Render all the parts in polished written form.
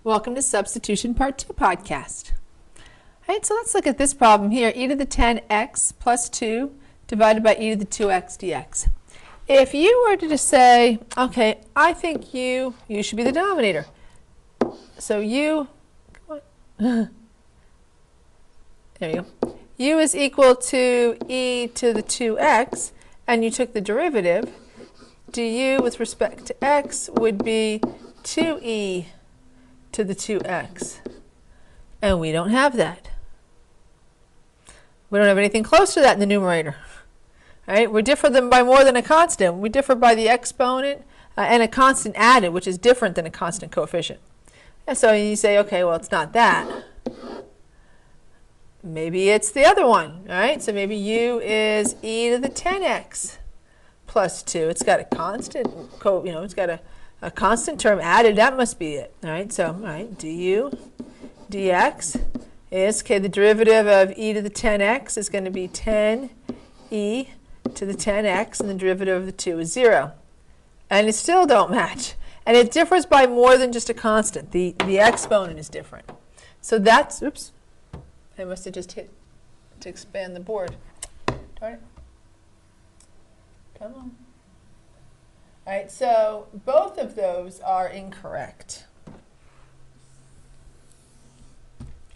Welcome to Substitution Part 2 podcast. All right, so let's look at this problem here. E to the 10x plus 2 divided by e to the 2x dx. If you were to just say, okay, I think you should be the denominator. So u, come on. There you go. U is equal to e to the 2x, and you took the derivative. Du with respect to x would be 2e to the 2x. And we don't have that. We don't have anything close to that in the numerator. All right, we differ them by more than a constant. We differ by the exponent and a constant added, which is different than a constant coefficient. And so you say, okay, well, it's not that. Maybe it's the other one. All right, so maybe u is e to the 10x plus 2. It's got a constant, it's got a constant term added. That must be it. All right, so du dx is, okay, the derivative of e to the 10x is going to be 10e to the 10x, and the derivative of the 2 is 0. And it still don't match. And it differs by more than just a constant. The exponent is different. So that's, oops, I must have just hit to expand the board. Darn it. Come on. All right, so both of those are incorrect.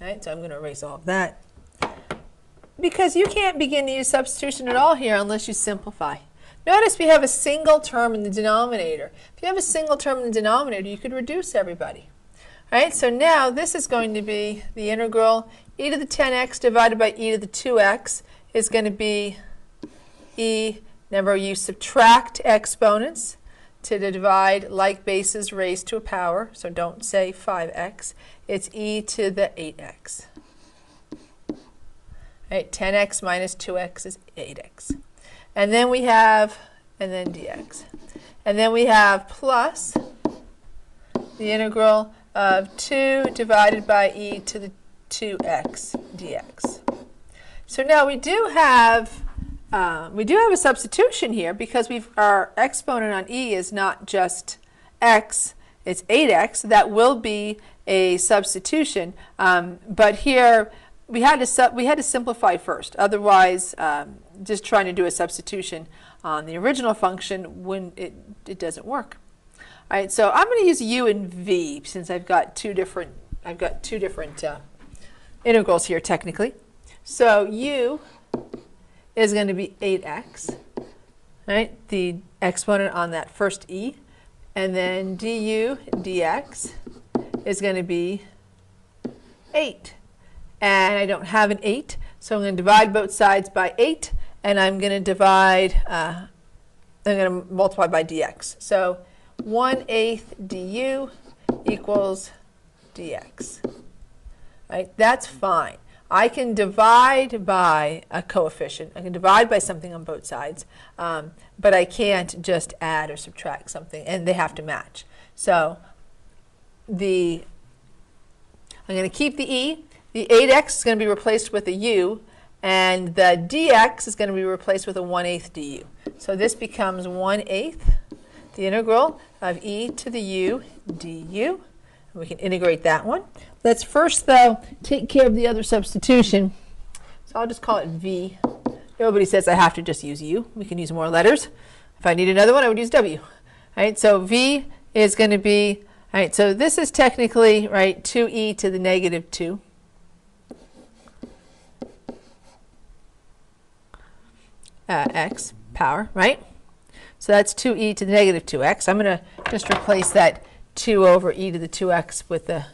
All right, so I'm going to erase all of that. Because you can't begin to use substitution at all here unless you simplify. Notice we have a single term in the denominator. If you have a single term in the denominator, you could reduce everybody. All right, so now this is going to be the integral e to the 10x divided by e to the 2x is going to be e. Remember, you subtract exponents to divide like bases raised to a power. So don't say 5x. It's e to the 8x. Right, 10x minus 2x is 8x. And then we have, and then dx. And then we have plus the integral of 2 divided by e to the 2x dx. So now we do have a substitution here because our exponent on e is not just x, it's 8x. That will be a substitution. But here we had to simplify first. Otherwise, just trying to do a substitution on the original function when it doesn't work. All right, so I'm going to use u and v since I've got two different integrals here technically. So u is going to be 8x, right? The exponent on that first e, and then du dx is going to be 8. And I don't have an 8, so I'm going to divide both sides by 8, and I'm going to I'm going to multiply by dx. So 1/8 du equals dx. Right? That's fine. I can divide by a coefficient. I can divide by something on both sides, but I can't just add or subtract something, and they have to match. So I'm going to keep the e. The 8x is going to be replaced with a u, and the dx is going to be replaced with a 1/8 du. So this becomes 1/8, the integral of e to the u du. We can integrate that one. Let's first, though, take care of the other substitution. So I'll just call it v. Nobody says I have to just use u. We can use more letters. If I need another one, I would use w. All right, so v is going to be, all right, so this is technically, right, 2e to the negative 2. X power, right? So that's 2e to the negative 2x. I'm going to just replace that 2 over e to the 2x with the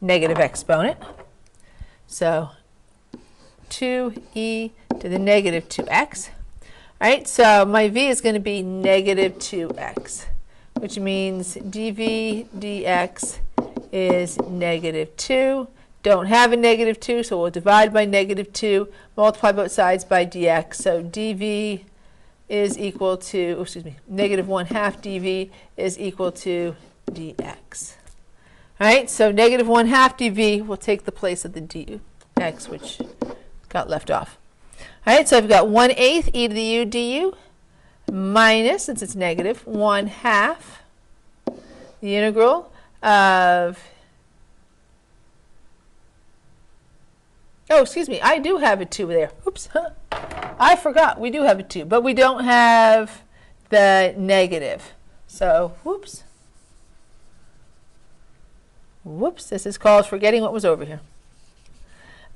negative exponent. So 2e to the negative 2x. All right, so my v is going to be negative 2x, which means dv dx is negative 2. Don't have a negative 2, so we'll divide by negative 2, multiply both sides by dx. So dv is equal to, negative 1/2 dv is equal to dx. All right, so negative 1/2 dv will take the place of the dx, which got left off. All right, so I've got 1/8 e to the u du minus, since it's negative, 1/2 the integral of Oh, excuse me, I do have a 2 there. Oops, I forgot, we do have a 2, but we don't have the negative. So, whoops. Whoops, this is called forgetting what was over here.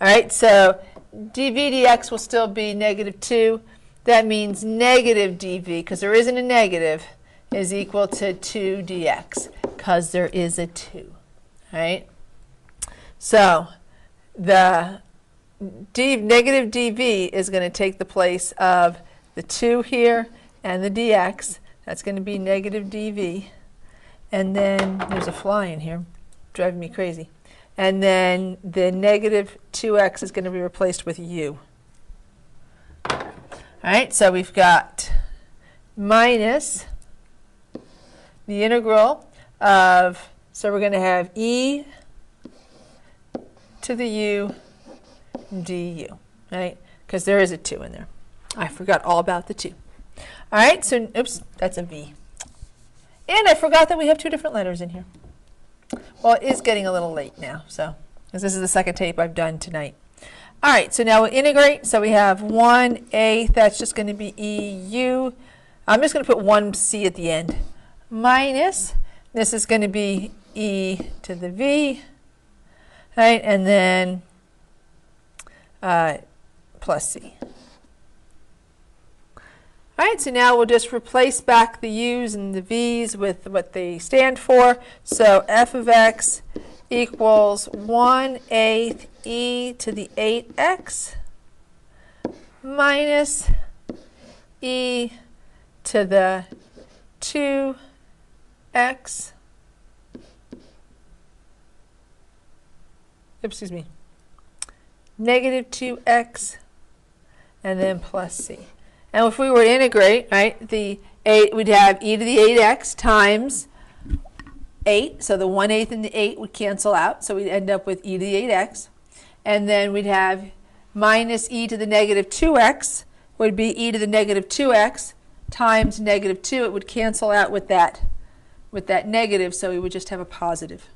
All right, so dv dx will still be negative 2. That means negative dv, because there isn't a negative, is equal to 2 dx, because there is a 2. All right? So the negative dv is going to take the place of the 2 here and the dx. That's going to be negative dv. And then there's a fly in here, driving me crazy. And then the negative 2x is going to be replaced with u. All right, so we've got minus the integral of, so we're going to have e to the u du, right? Because there is a 2 in there. I forgot all about the 2. All right, so, oops, that's a v. And I forgot that we have 2 different letters in here. Well, it is getting a little late now, so, because this is the second tape I've done tonight. All right, so now we'll integrate. So we have 1/8, that's just going to be eu. I'm just going to put 1c at the end. Minus, this is going to be e to the v, right? And then plus c. All right, so now we'll just replace back the u's and the v's with what they stand for. So f of x equals 1/8 e to the 8x minus e to the 2x, excuse me, negative 2x, and then plus c. And if we were to integrate, right, the 8, we'd have e to the 8x times 8. So the 1/8 and the 8 would cancel out. So we'd end up with e to the 8x. And then we'd have minus e to the negative 2x would be e to the negative 2x times negative 2. It would cancel out with that negative, so we would just have a positive.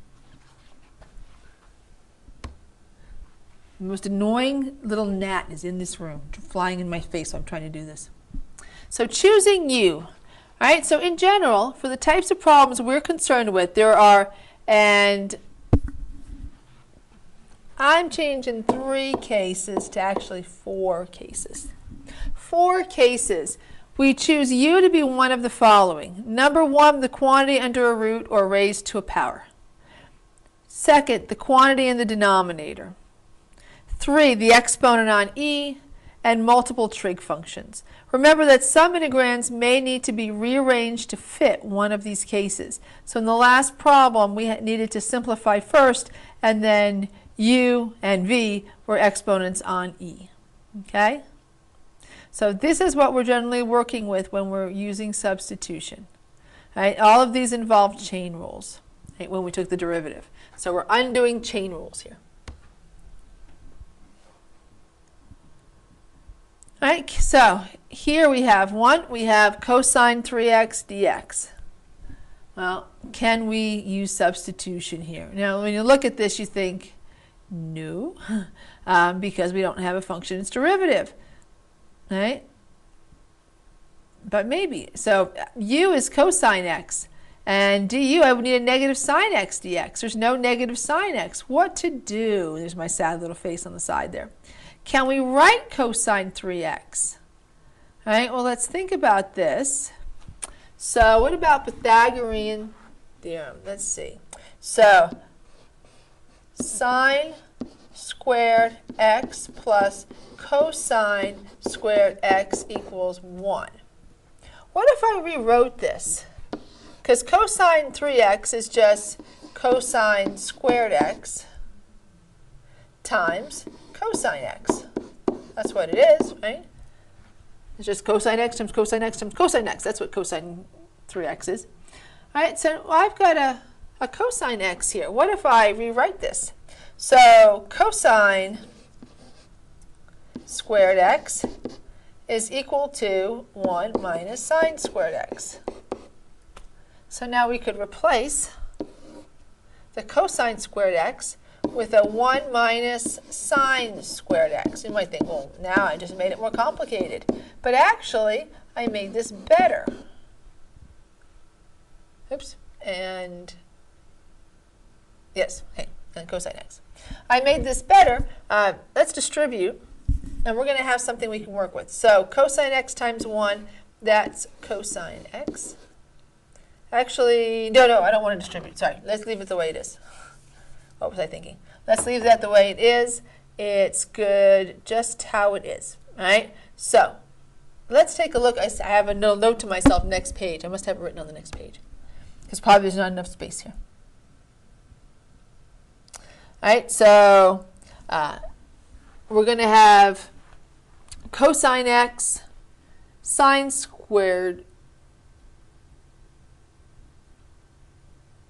The most annoying little gnat is in this room, flying in my face while I'm trying to do this. So choosing u. All right, so in general, for the types of problems we're concerned with, there are, and I'm changing 3 cases to actually 4 cases. 4 cases. We choose u to be one of the following. Number 1, the quantity under a root or raised to a power. Second, the quantity in the denominator. 3, the exponent on e, and multiple trig functions. Remember that some integrands may need to be rearranged to fit one of these cases. So in the last problem, we needed to simplify first, and then u and v were exponents on e. Okay? So this is what we're generally working with when we're using substitution. Right? All of these involve chain rules, right, when we took the derivative. So we're undoing chain rules here. All right, so here we have cosine 3x dx. Well, can we use substitution here? Now, when you look at this, you think, no, because we don't have a function its derivative, right? But maybe. So u is cosine x, and du, I would need a negative sine x dx. There's no negative sine x. What to do? There's my sad little face on the side there. Can we write cosine 3x? All right, well, let's think about this. So what about Pythagorean theorem? Let's see. So sine squared x plus cosine squared x equals 1. What if I rewrote this? Because cosine 3x is just cosine squared x times cosine x. That's what it is, right? It's just cosine x times cosine x times cosine x. That's what cosine 3x is. All right, so I've got a cosine x here. What if I rewrite this? So cosine squared x is equal to 1 minus sine squared x. So now we could replace the cosine squared x with a 1 minus sine squared x. You might think, well, now I just made it more complicated. But actually, I made this better. Oops. And yes, okay, and cosine x. I made this better. Let's distribute, and we're going to have something we can work with. So cosine x times 1, that's cosine x. Actually, no, I don't want to distribute. Sorry, let's leave it the way it is. What was I thinking? Let's leave that the way it is. It's good just how it is. All right, so let's take a look. I have a note to myself, next page. I must have it written on the next page, because probably there's not enough space here. All right, so we're going to have cosine x sine squared.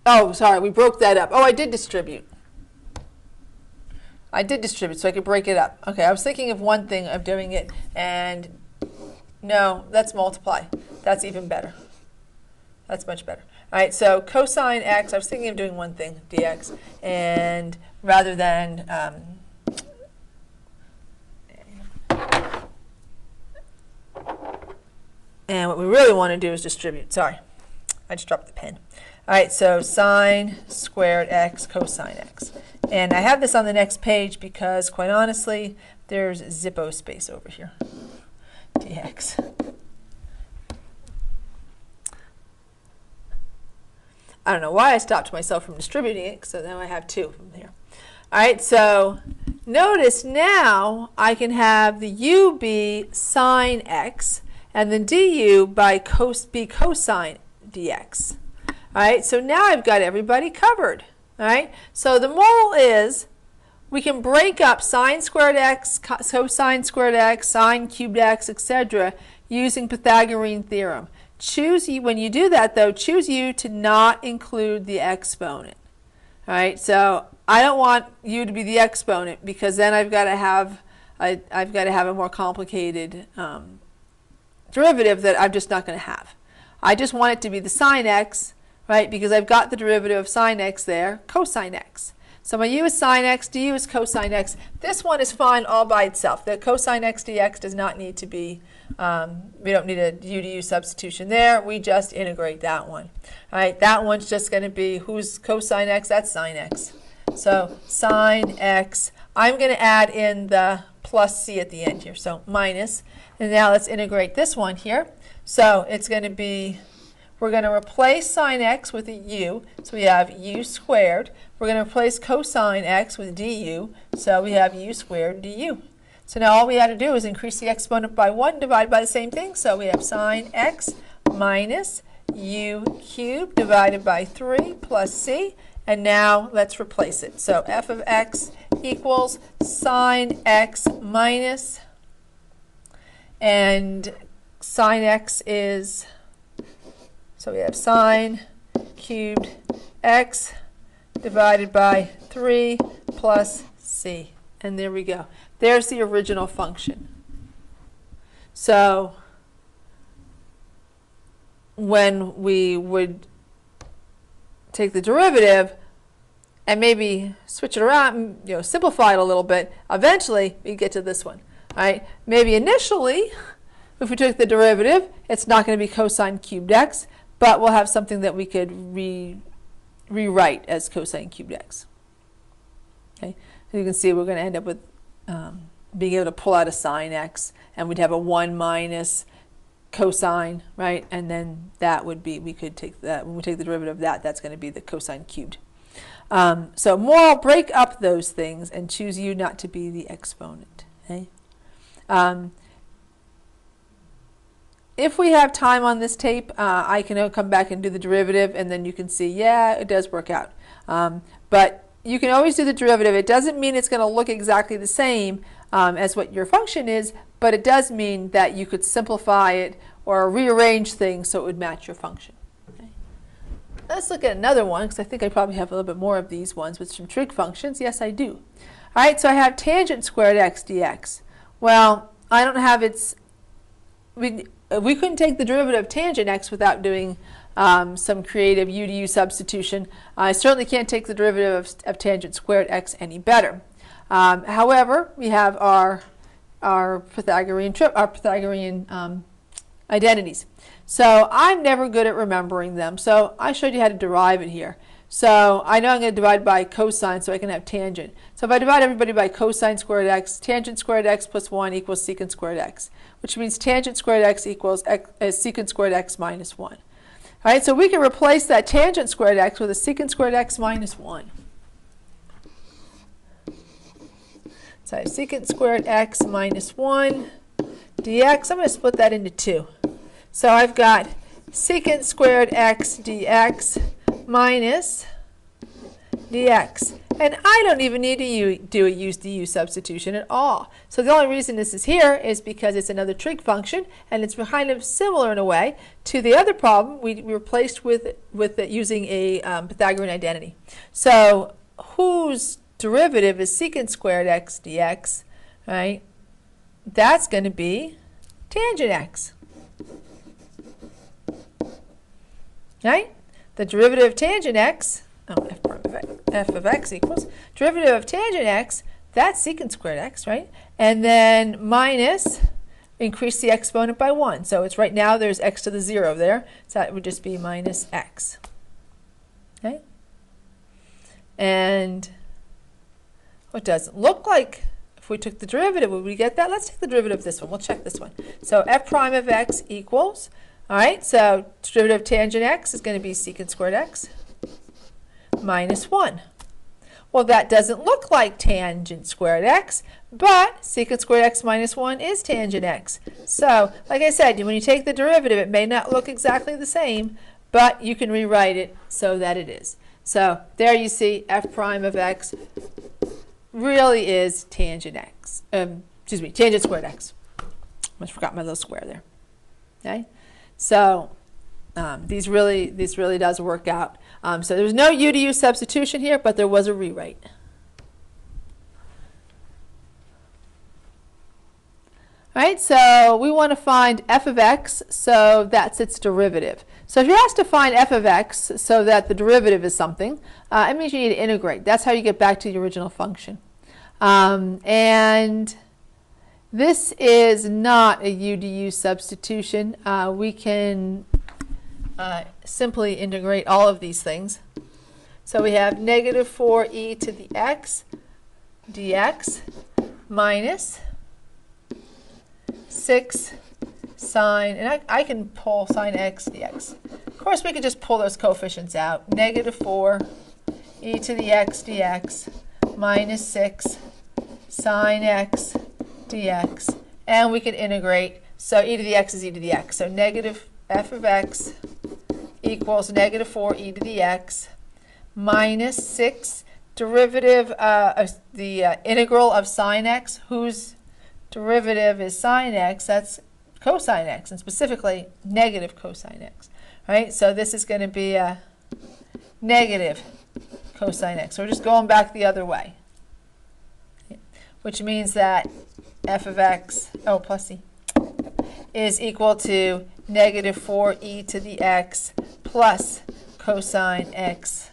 Oh, sorry, we broke that up. Oh, I did distribute. So I could break it up. Okay, I was thinking of one thing of doing it, and no, that's multiply. That's even better. That's much better. All right, so cosine x, I was thinking of doing one thing, dx, and rather than, and what we really want to do is distribute. Sorry, I just dropped the pen. All right, so sine squared x cosine x. And I have this on the next page because, quite honestly, there's zippo space over here, dx. I don't know why I stopped myself from distributing it, so now I have two of them here. All right, so notice now I can have the u be sine x, and then du by be cosine dx. All right, so now I've got everybody covered. All right, so the moral is we can break up sine squared x, cosine squared x, sine cubed x, etc. using Pythagorean theorem. When you do that, though, choose u to not include the exponent. All right, so I don't want u to be the exponent because then I've got to have a more complicated derivative that I'm just not going to have. I just want it to be the sine x, right, because I've got the derivative of sine x there, cosine x. So my u is sine x, du is cosine x. This one is fine all by itself. The cosine x dx does not need to be, we don't need a u to u substitution there. We just integrate that one. All right, that one's just going to be, who's cosine x? That's sine x. So sine x, I'm going to add in the plus c at the end here, so minus. And now let's integrate this one here. So it's going to be, we're going to replace sine x with a u, so we have u squared. We're going to replace cosine x with du, so we have u squared du. So now all we have to do is increase the exponent by 1, divide by the same thing, so we have sine x minus u cubed divided by 3 plus c, and now let's replace it. So f of x equals sine x minus, and sine x is, so we have sine cubed x divided by 3 plus c. And there we go. There's the original function. So when we would take the derivative and maybe switch it around, simplify it a little bit, eventually we get to this one. All right? Maybe initially, if we took the derivative, it's not going to be cosine cubed x, but we'll have something that we could rewrite as cosine cubed x. Okay, so you can see we're going to end up with being able to pull out a sine x, and we'd have a 1 minus cosine, right? And then that would be, we could take that, when we take the derivative of that, that's going to be the cosine cubed. So moral, break up those things and choose u not to be the exponent. Okay? If we have time on this tape, I can come back and do the derivative, and then you can see, yeah, it does work out. But you can always do the derivative. It doesn't mean it's going to look exactly the same as what your function is, but it does mean that you could simplify it or rearrange things so it would match your function. Okay. Let's look at another one, because I think I probably have a little bit more of these ones with some trig functions. Yes, I do. All right, so I have tangent squared x dx. Well, I don't have its, we couldn't take the derivative of tangent x without doing some creative u to u substitution. I certainly can't take the derivative of tangent squared x any better. However, we have our Pythagorean identities. So I'm never good at remembering them. So I showed you how to derive it here. So I know I'm going to divide by cosine so I can have tangent. So if I divide everybody by cosine squared x, tangent squared x plus 1 equals secant squared x, which means tangent squared x equals secant squared x minus 1. All right, so we can replace that tangent squared x with a secant squared x minus 1. So secant squared x minus 1 dx. I'm going to split that into 2. So I've got secant squared x dx minus dx. And I don't even need to do a u to u substitution at all. So the only reason this is here is because it's another trig function, and it's kind of similar in a way to the other problem we replaced with using a Pythagorean identity. So whose derivative is secant squared x dx, right? That's going to be tangent x. Right? The derivative of tangent x, f of x equals, derivative of tangent x, that's secant squared x, right? And then minus, increase the exponent by 1. So it's right now there's x to the 0 there, so that would just be minus x. Okay? And what does it look like if we took the derivative? Would we get that? Let's take the derivative of this one. We'll check this one. So f prime of x equals, all right, so derivative of tangent x is going to be secant squared x minus 1. Well, that doesn't look like tangent squared x, but secant squared x minus 1 is tangent x. So, like I said, when you take the derivative, it may not look exactly the same, but you can rewrite it so that it is. So there you see f prime of x really is tangent x. Tangent squared x. Almost forgot my little square there. Okay. So these really does work out. So there's no u to u substitution here, but there was a rewrite. All right, so we want to find f of x, so that's its derivative. So if you're asked to find f of x so that the derivative is something, it means you need to integrate. That's how you get back to the original function. And this is not a u to u substitution. We can simply integrate all of these things. So we have negative 4e to the x dx minus 6 sine, and I can pull sine x dx. Of course, we could just pull those coefficients out. Negative 4 e to the x dx minus 6 sine x dx, and we can integrate. So e to the x is e to the x. So negative f of x equals negative 4 e to the x minus 6 derivative of the integral of sine x, whose derivative is sine x, that's cosine x, and specifically negative cosine x. Right? So this is going to be a negative cosine x. So we're just going back the other way, which means that f of x, plus c, is equal to negative 4e to the x plus cosine x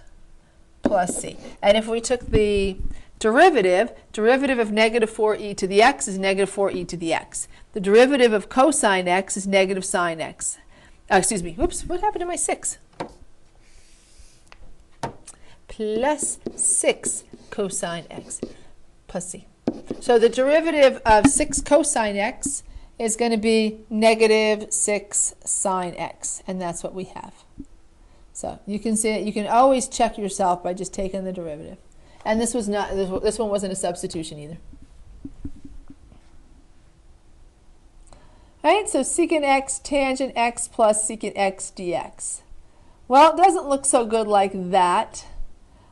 plus c. And if we took the derivative of negative 4e to the x is negative 4e to the x. The derivative of cosine x is negative sine x. Excuse me, whoops, what happened to my 6? Plus 6 cosine x plus c. So the derivative of 6 cosine x is going to be negative 6 sine x, and that's what we have. So you can see it. You can always check yourself by just taking the derivative. And this was not. This one wasn't a substitution either. All right. So secant x tangent x plus secant x dx. Well, it doesn't look so good like that.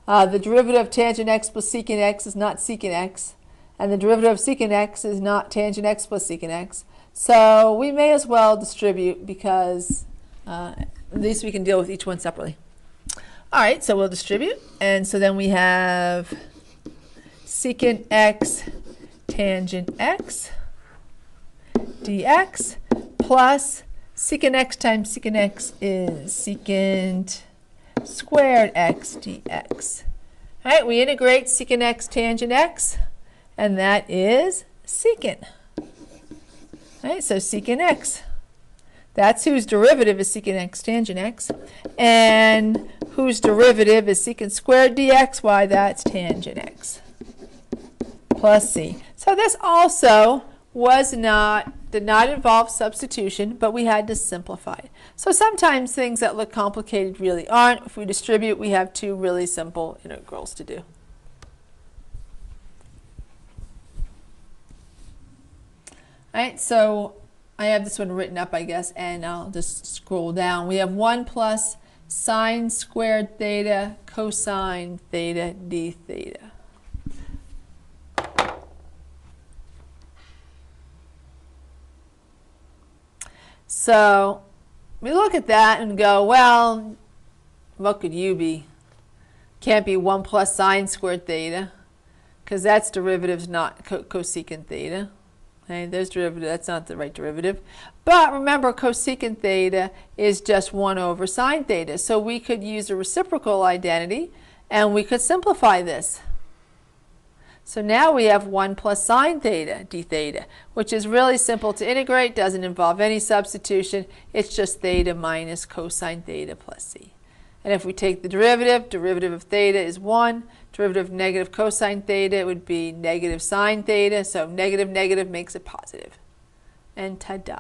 The derivative of tangent x plus secant x is not secant x, and the derivative of secant x is not tangent x plus secant x. So we may as well distribute because at least we can deal with each one separately. All right, so we'll distribute, and so then we have secant x tangent x dx plus secant x times secant x is secant squared x dx. All right, we integrate secant x tangent x, and that is secant. All right, so secant x. That's whose derivative is secant x tangent x. And whose derivative is secant squared dx? Why, that's tangent x plus c. So this also did not involve substitution, but we had to simplify it. So sometimes things that look complicated really aren't. If we distribute, we have two really simple integrals to do. All right, so I have this one written up, I guess, and I'll just scroll down. We have 1 plus sine squared theta cosine theta d theta. So we look at that and go, well, what could u be? Can't be 1 plus sine squared theta, because that's derivative's not cosecant theta. Okay, there's derivative, that's not the right derivative. But remember, cosecant theta is just 1 over sine theta. So we could use a reciprocal identity, and we could simplify this. So now we have 1 plus sine theta d theta, which is really simple to integrate, doesn't involve any substitution. It's just theta minus cosine theta plus c. And if we take the derivative of theta is 1. Derivative of negative cosine theta, it would be negative sine theta. So negative negative makes it positive. And ta-da.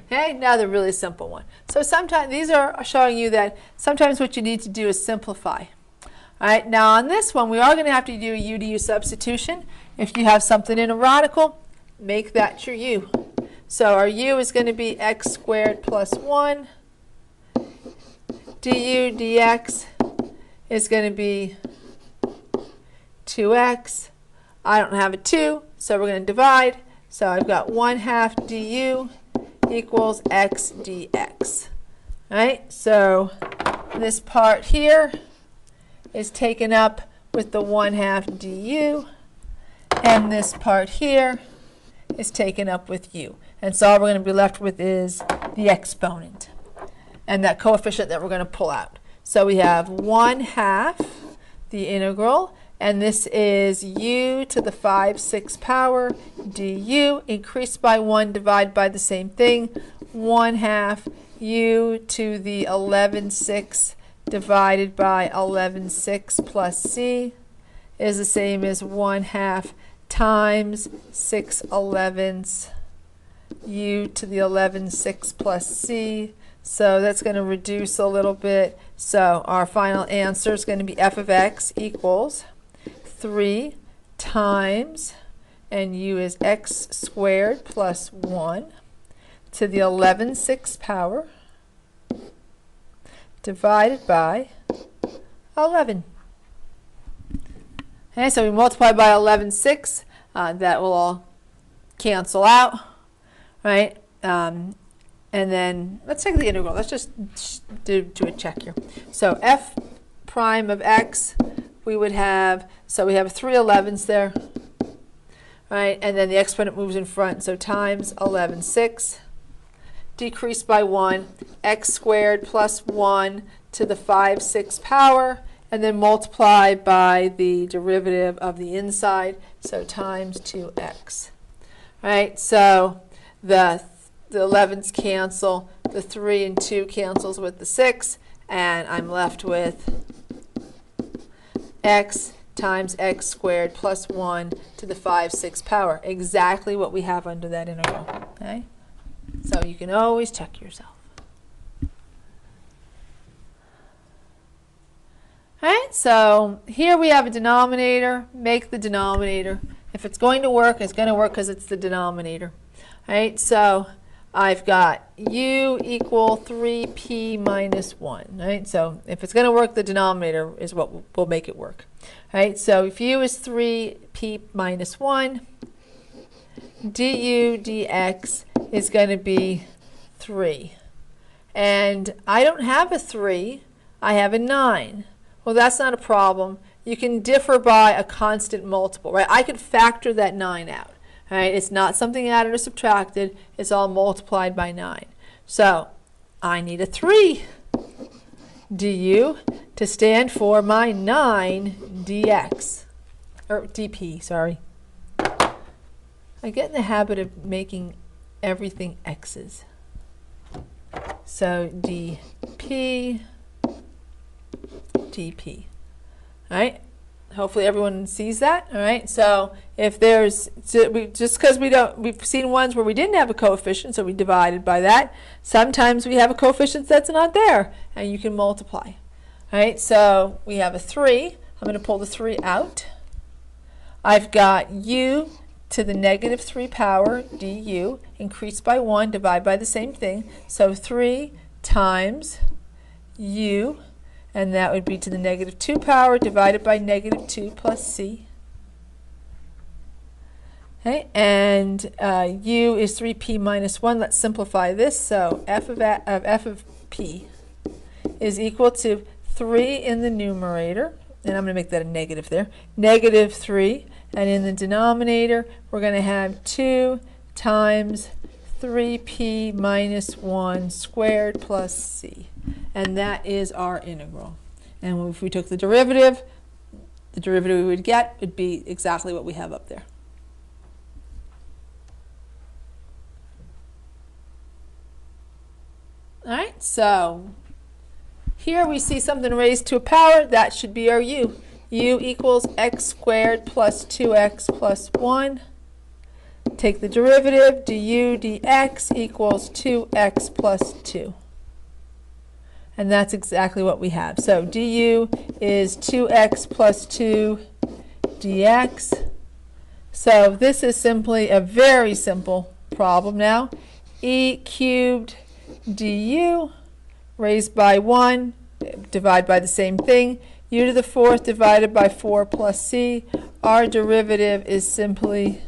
Okay, another really simple one. So sometimes these are showing you that sometimes what you need to do is simplify. All right, now on this one, we are going to have to do a u to u substitution. If you have something in a radical, make that your u. So our u is going to be x squared plus 1. du dx is going to be 2x. I don't have a 2, so we're going to divide. So I've got 1/2 du equals x dx. All right, so this part here is taken up with the 1/2 du, and this part here is taken up with u. And so all we're going to be left with is the exponent and that coefficient that we're going to pull out. So we have 1/2 the integral, and this is u to the 5/6 power du, increased by 1, divide by the same thing, 1/2 u to the 11/6 divided by 11/6 plus c is the same as 1/2 times 6/11 u to the 11/6 plus c. So that's going to reduce a little bit. So our final answer is going to be f of x equals 3 times, and u is x squared plus 1 to the 11/6 power divided by 11. Okay, so we multiply by 11/6. That will all cancel out, right? And then let's take the integral. Let's just do a check here. So f prime of x, we would have, so we have 3 11s there, right? And then the exponent moves in front, so times 11/6. Decreased by 1, x squared plus 1 to the 5/6 power, and then multiply by the derivative of the inside, so times 2x. Right, so the 11s cancel, the 3 and 2 cancels with the 6, and I'm left with x times x squared plus 1 to the 5/6 power, exactly what we have under that integral. Okay? So you can always check yourself. All right, so here we have a denominator. Make the denominator. If it's going to work, it's going to work because it's the denominator. All right, so I've got u equal 3p minus 1. Right, so if it's going to work, the denominator is what will make it work. All right, so if u is 3p minus 1, du dx is going to be 3. And I don't have a 3, I have a 9. Well, that's not a problem. You can differ by a constant multiple, right? I could factor that 9 out. Right? It's not something added or subtracted. It's all multiplied by 9. So I need a 3 du to stand for my 9 dx, or dp, sorry. I get in the habit of making everything x's. So dp, dp. All right. Hopefully everyone sees that. All right. So if there's, just because we've seen ones where we didn't have a coefficient, so we divided by that. Sometimes we have a coefficient that's not there, and you can multiply. All right. So we have a 3. I'm going to pull the 3 out. I've got u to the negative 3 power du, increased by 1, divide by the same thing. So 3 times u, and that would be to the negative 2 power divided by negative 2 plus c. Okay, and u is 3p minus 1. Let's simplify this. So f of p is equal to 3 in the numerator, and I'm going to make that a negative there, negative 3. And in the denominator, we're going to have 2 times 3p minus 1 squared plus c. And that is our integral. And if we took the derivative we would get would be exactly what we have up there. All right, so here we see something raised to a power. That should be our u. u equals x squared plus 2x plus 1. Take the derivative, du dx equals 2x plus 2. And that's exactly what we have. So du is 2x plus 2 dx. So this is simply a very simple problem now. E cubed du raised by 1, divide by the same thing. U to the 4th divided by 4 plus c. Our derivative is simply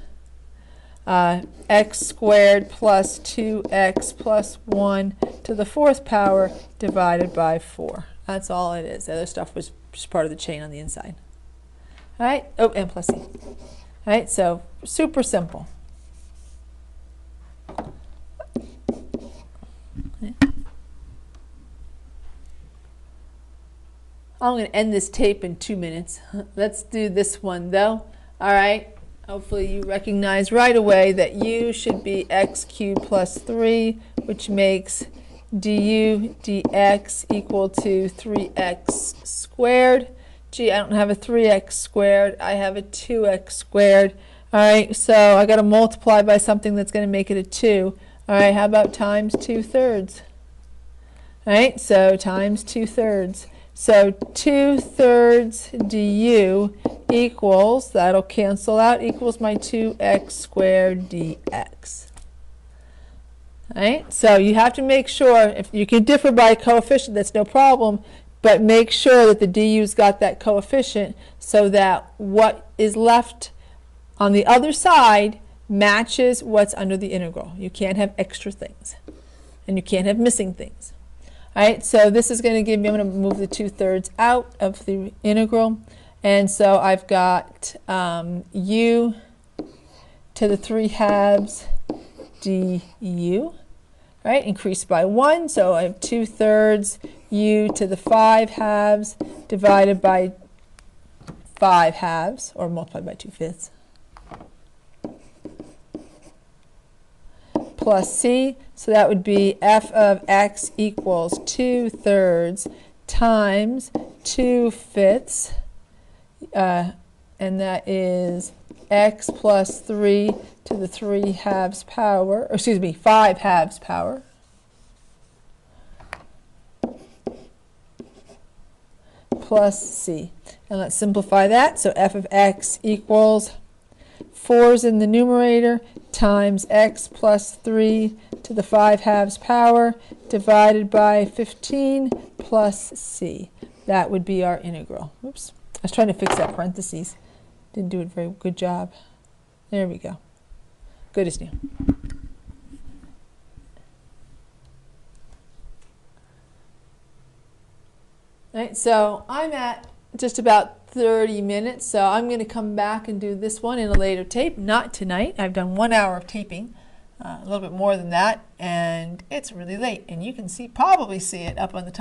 x squared plus 2x plus 1 to the 4th power divided by 4. That's all it is. The other stuff was just part of the chain on the inside. All right. Oh, and plus c. All right. So super simple. Okay. I'm going to end this tape in 2 minutes. Let's do this one though. All right. Hopefully you recognize right away that u should be x cubed plus 3, which makes du dx equal to 3x squared. Gee, I don't have a 3x squared. I have a 2x squared. All right, so I got to multiply by something that's going to make it a 2. All right, how about times 2/3? All right, so times 2/3. So 2/3 du equals, that'll cancel out, equals my 2x squared dx. All right, so you have to make sure, if you can differ by a coefficient, that's no problem, but make sure that the du's got that coefficient so that what is left on the other side matches what's under the integral. You can't have extra things, and you can't have missing things. All right, so this is going to give me, I'm going to move the 2/3 out of the integral. And so I've got u to the 3/2 du, right, increased by 1. So I have 2/3 u to the 5/2 divided by 5/2, or multiplied by 2/5. Plus c, so that would be f of x equals 2/3 times 2/5, and that is x plus 3 to the 3/2 power, or excuse me, 5/2 power, plus c. And let's simplify that. So f of x equals 4's in the numerator times x plus 3 to the 5/2 power divided by 15 plus c. That would be our integral. Oops. I was trying to fix that parentheses. Didn't do a very good job. There we go. Good as new. All right, so I'm at just about 30 minutes, so I'm going to come back and do this one in a later tape. Not tonight. I've done 1 hour of taping. a little bit more than that, and it's really late, and you can probably see it up on the top.